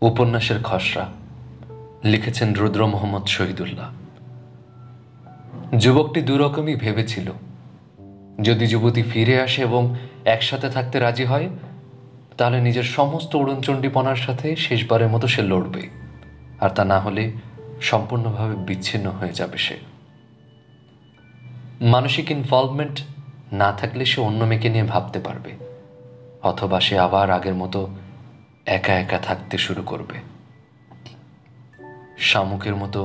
উপন্যাসের খসড়া লিখেছেন রুদ্র মোহাম্মদ শহীদুল্লাহ। যুবকটি দুরকমই ভেবেছিল। যদি যুবতী ফিরে আসে এবং একসাথে থাকতে রাজি হয়, তাহলে নিজের সমস্ত উড়নচণ্ডীপনার সাথে শেষবারের মতো সে লড়বে, আর তা না হলে সম্পূর্ণভাবে বিচ্ছিন্ন হয়ে যাবে সে। মানসিক ইনভলভমেন্ট না থাকলে সে অন্য মেয়েকে নিয়ে ভাবতে পারবে, অথবা সে আবার আগের মতো একা একা থাকতে শুরু করবে, শামুকের মতো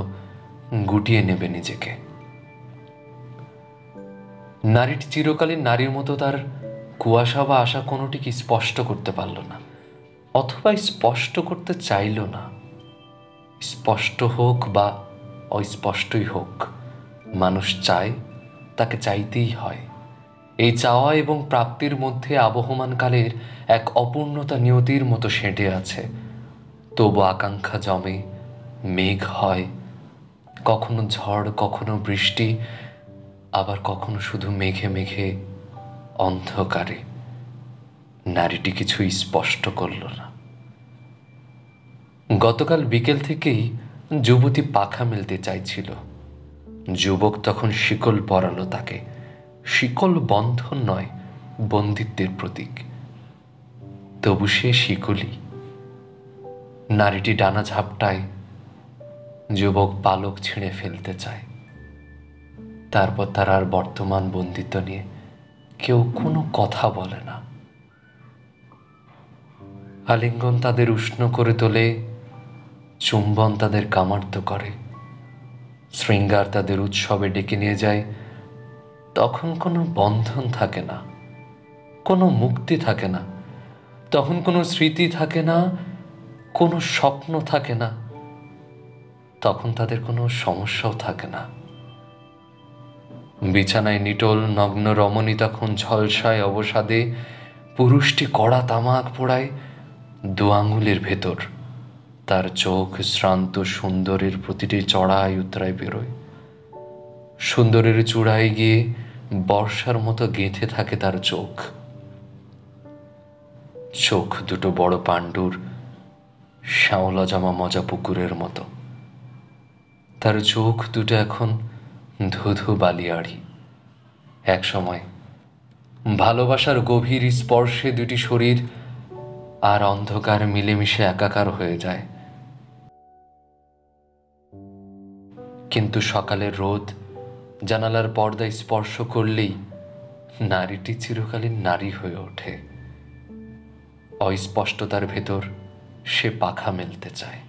গুটিয়ে নেবে নিজেকে। নারীটি চিরকালীন নারীর মতো তার কুয়াশা বা আশা কোনোটিকে স্পষ্ট করতে পারল না, অথবা স্পষ্ট করতে চাইল না। স্পষ্ট হোক বা অস্পষ্টই হোক, মানুষ চায়, তাকে চাইতেই হয়। এই চাওয়া এবং প্রাপ্তির মধ্যে আবহমানকালের এক অপূর্ণতা নিয়তির মতো সেঁটে আছে। তবু আকাঙ্ক্ষা জমে, মেঘ হয়, কখনো ঝড়, কখনো বৃষ্টি, আবার কখনো শুধু মেঘে মেঘে অন্ধকারে। নারীটি কিছুই স্পষ্ট করল না। গতকাল বিকেল থেকেই যুবতী পাখা মেলতে চাইছিল। যুবক তখন শিকল পরালো তাকে। শিকল বন্ধন নয়, বন্দিত্বের প্রতীক। তবু সে শিকলই। নারীটি ডানা ঝাপটায়, যুবক পালক ছিঁড়ে ফেলতে চায়। তারপর তার আর বর্তমান বন্দিত্ব নিয়ে কেউ কোনো কথা বলে না। আলিঙ্গন তাদের উষ্ণ করে তোলে, চুম্বন তাদের কামার্ত করে, শৃঙ্গার তাদের উৎসবে ডেকে নিয়ে যায়। তখন কোনো বন্ধন থাকে না, কোনো মুক্তি থাকে না, তখন কোনো স্মৃতি থাকে না, কোনো স্বপ্ন থাকে না, তখন তাদের কোনো সমস্যাও থাকে না। বিছানায় নিটোল নগ্ন রমণী তখন ঝলসায় অবসাদে। পুরুষটি কড়া তামাক পোড়ায় দু আঙুলের ভেতর। তার চোখ শ্রান্ত সুন্দরের প্রতিটি চড়াই উতরায় বেরোয়। সুন্দরের চূড়ায় গিয়ে বর্ষার মতো গেঁথে থাকে তার চোখ। চোখ দুটো বড় পাণ্ডুর শ্যাওলা জামা মজা পুকুরের মতো। তার চোখ দুটো এখন ধুধু বালিয়াড়ি। এক সময় ভালোবাসার গভীর স্পর্শে দুটি শরীর আর অন্ধকার মিলেমিশে একাকার হয়ে যায়। কিন্তু সকালের রোদ জানালার পর্দায় স্পর্শ করলেই নারীটি চিরকালীন নারী হয়ে ওঠে। অস্পষ্টতার ভেতর সে পাখা মেলতে চায়।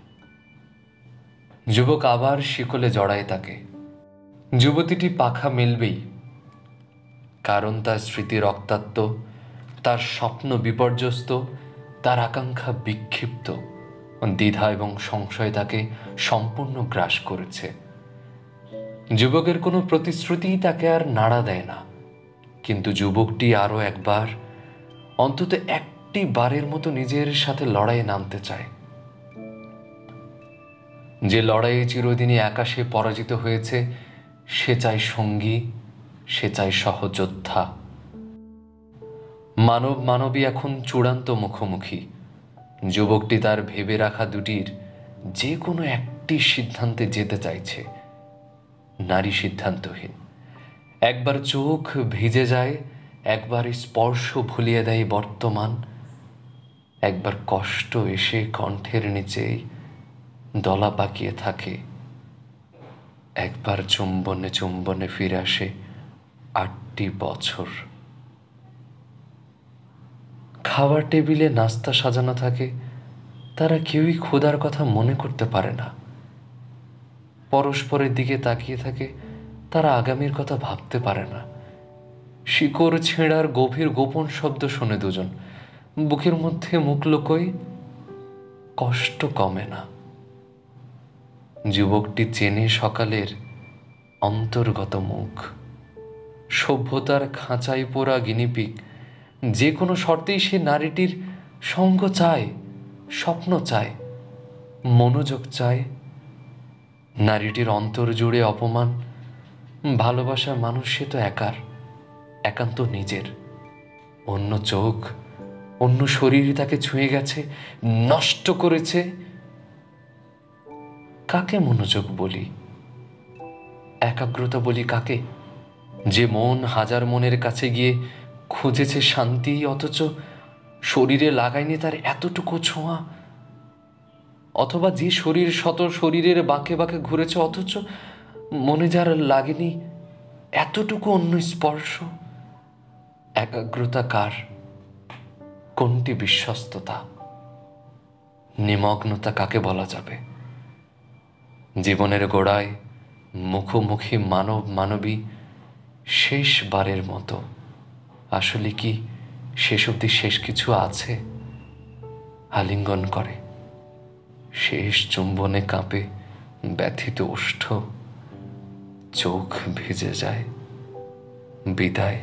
যুবক আবার শিকলে জড়ায় তাকে। যুবতীটি পাখা মেলবেই, কারণ তার স্মৃতি রক্তাক্ত, তার স্বপ্ন বিপর্যস্ত, তার আকাঙ্ক্ষা বিক্ষিপ্ত। দ্বিধা এবং সংশয় তাকে সম্পূর্ণ গ্রাস করেছে। যুবকের কোনো প্রতিশ্রুতিই তাকে আর নাড়া দেয় না, কিন্তু যুবকটি আরো একবার, অন্তত একটি বারের মতো নিজের সাথে লড়াইয়ে নামতে চায়। যে লড়াইয়ে চিরদিনই আকাশে পরাজিত হয়েছে, সে চায় সঙ্গী, সে চায় সহযোদ্ধা। মানব মানবী এখন চূড়ান্ত মুখোমুখি। যুবকটি তার ভেবে রাখা দুটির যে কোনো একটি সিদ্ধান্তে যেতে চাইছে। নারী সিদ্ধান্তহীন। একবার চোখ ভিজে যায়, একবার স্পর্শ ভুলিয়ে দেয় বর্তমান, একবার কষ্ট এসে কণ্ঠের নিচেই দলা পাকিয়ে থাকে, একবার চুম্বনে চুম্বনে ফিরে আসে 8টি বছর। খাবার টেবিলে নাস্তা সাজানো থাকে, তারা কেউই ক্ষুধার কথা মনে করতে পারে না। পরস্পরের দিকে তাকিয়ে থাকে, তারা আগামীর কথা ভাবতে পারে না। শিকড় ছেঁড়ার গভীর গোপন শব্দ শোনে দুজন। বুকের মধ্যে মুখ লুকোয়, কষ্ট কমে না। যুবকটি চেনে সকালের অন্তর্গত মুখ, সভ্যতার খাঁচায় পোড়া গিনিপিগ। যে কোনো শর্তেই সে নারীটির সঙ্গ চায়, স্বপ্ন চায়, মনোযোগ চায়। নারীটির অন্তর জুড়ে অপমান, ভালোবাসার মানুষ সে তো একার, একান্ত নিজের। অন্য চোখ, অন্য শরীর তাকে ছুঁয়ে গেছে, নষ্ট করেছে, কাকে মনোযোগ বলি, একাগ্রতা বলি কাকে? যে মন হাজার মনের কাছে গিয়ে খুঁজেছে শান্তি, অথচ শরীরে লাগায়নি তার এতটুকু ছোঁয়া। অথবা যে শরীর শত শরীরের বাঁকে বাঁকে ঘুরেছে, অথচ মনে যার লাগেনি এতটুকু অন্য স্পর্শ। একাগ্রতা কার? কোনটি বিশ্বস্ততা? নিমগ্নতা কাকে বলা যাবে? জীবনের গোড়ায় মুখোমুখি মানব মানবী শেষবারের মতো আসলে কি শেষ অবধি শেষ কিছু আছে? আলিঙ্গন করে, শেষ চুম্বনে কাঁপে ব্যথিত ওষ্ঠ, চোখ ভিজে যায়, বিদায়